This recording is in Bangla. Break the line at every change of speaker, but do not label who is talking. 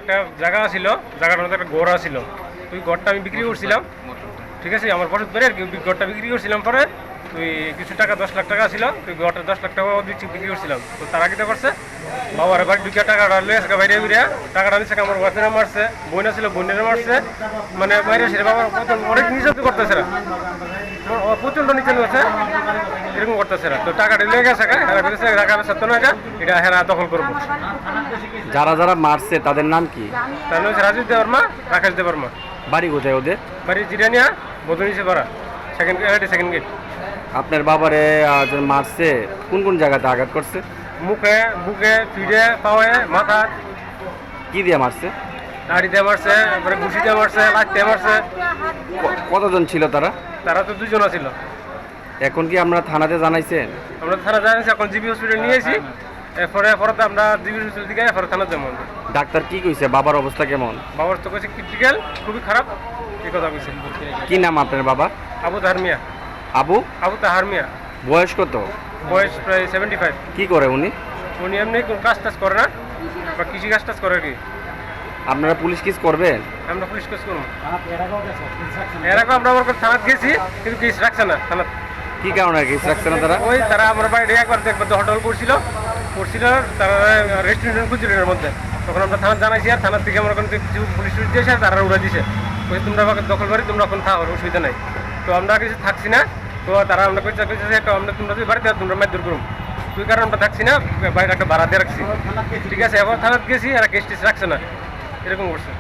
একটা জায়গা ছিল, জায়গাটার মধ্যে একটা ঘর ছিল। তুই ঘরটা আমি বিক্রি করছিলাম, ঠিক আছে, আমার বসত করে আর কি ঘরটা বিক্রি করছিলাম। পরে তুই কিছু টাকা 10 লাখ টাকা ছিল, তুই ঘরটা 10 লাখ টাকা বিক্রি করছিলাম। তো তারা কিতে করছে, বাবার বাড়ি ঢুকে টাকাটা লয়ে আসে বাইরে বেরিয়ে টাকাটা নিচ্ছে, আমার ওয়াইফেরা মারছে, বোন ছিল বোনেরা মারছে, মানে বাইরে এসে বাবার অনেক নির্যাতন করতেছে না, প্রচন্ড নির্যাতন করছে, এরকম করতেছে না। তো টাকাটা লেগে গেছে, টাকা সত্য না, এটা হেরা দখল করবো।
যারা যারা মারছে তাদের নাম কি?
তার নাম হচ্ছে রাজীব দেবর্মা, রাকেশ দেবর্মা।
বাড়ি কোথায় ওদের?
বাড়ি জিরানিয়া, বদনিসে পাড়া, সেকেন্ড গেট।
আপনার বাবারে যে মারছে কোন কোন জায়গাতে আঘাত করছে?
মুখে, বুকে, পিঠে, পাওয়ে, মাথা।
কি দিয়ে মারছে?
নাড়ি দিয়ে মারছে, তারপরে ঘুষি দিয়ে মারছে, লাঠ দিয়ে মারছে।
কতজন ছিল তারা?
তারা তো 2 জন ছিল।
এখন কি আমরা থানাতে জানাইছেন?
আমরা থানা জানিয়েছি, এখন জিবি হসপিটাল নিয়েছি। এরপরে তো আমরা জিবি হসপিটাল দিকে এরপরে থানা যেমন।
ডাক্তার কি কইছে বাবার অবস্থা কেমন?
বাবার তো কাছে ক্রিটিক্যাল, খুবই খারাপ, এই কথা কইছে।
কি নাম আপনার বাবা?
আবু তাহার মিয়া।
আবু
তাহার মিয়া।
বয়স কত?
বয়স প্রায় 75।
কি করে উনি?
উনি এমনি কোনো কাজ টাজ করে না, বা কৃষি কাজ টাজ করে আর কি।
আপনারা পুলিশ কেস করবেন?
আমরা পুলিশ কেস করবো। এর আগে আমরা থানাত গেছি, কিন্তু কেস রাখছে না থানাত।
কি কারণে কেস রাখছে না তারা?
ওই তারা আমার বাড়ি একবার হোটেল করছিল, তারা রেস্টুরেন্ট খুঁজছিল এর মধ্যে। তখন আমরা থানা জানাইছি, আর থানার থেকে আমরা কিছু পুলিশ দিয়েছে, তারা উড়ে দিয়েছে, তোমরা দখল বাড়ি, তোমরা এখন থাকো, অসুবিধা নাই। তো আমরা কিছু থাকছি না। তো তারা আমরা কইছে আমরা তোমরা যদি বাড়িতে তোমরা মারধর করুন, তুই কারণ আমরা থাকছি না, বাইরে একটা ভাড়া দিয়ে রাখছি, ঠিক আছে। এবার থানাত গেছি, আর কেস টেস রাখছে না, এরকম করছে।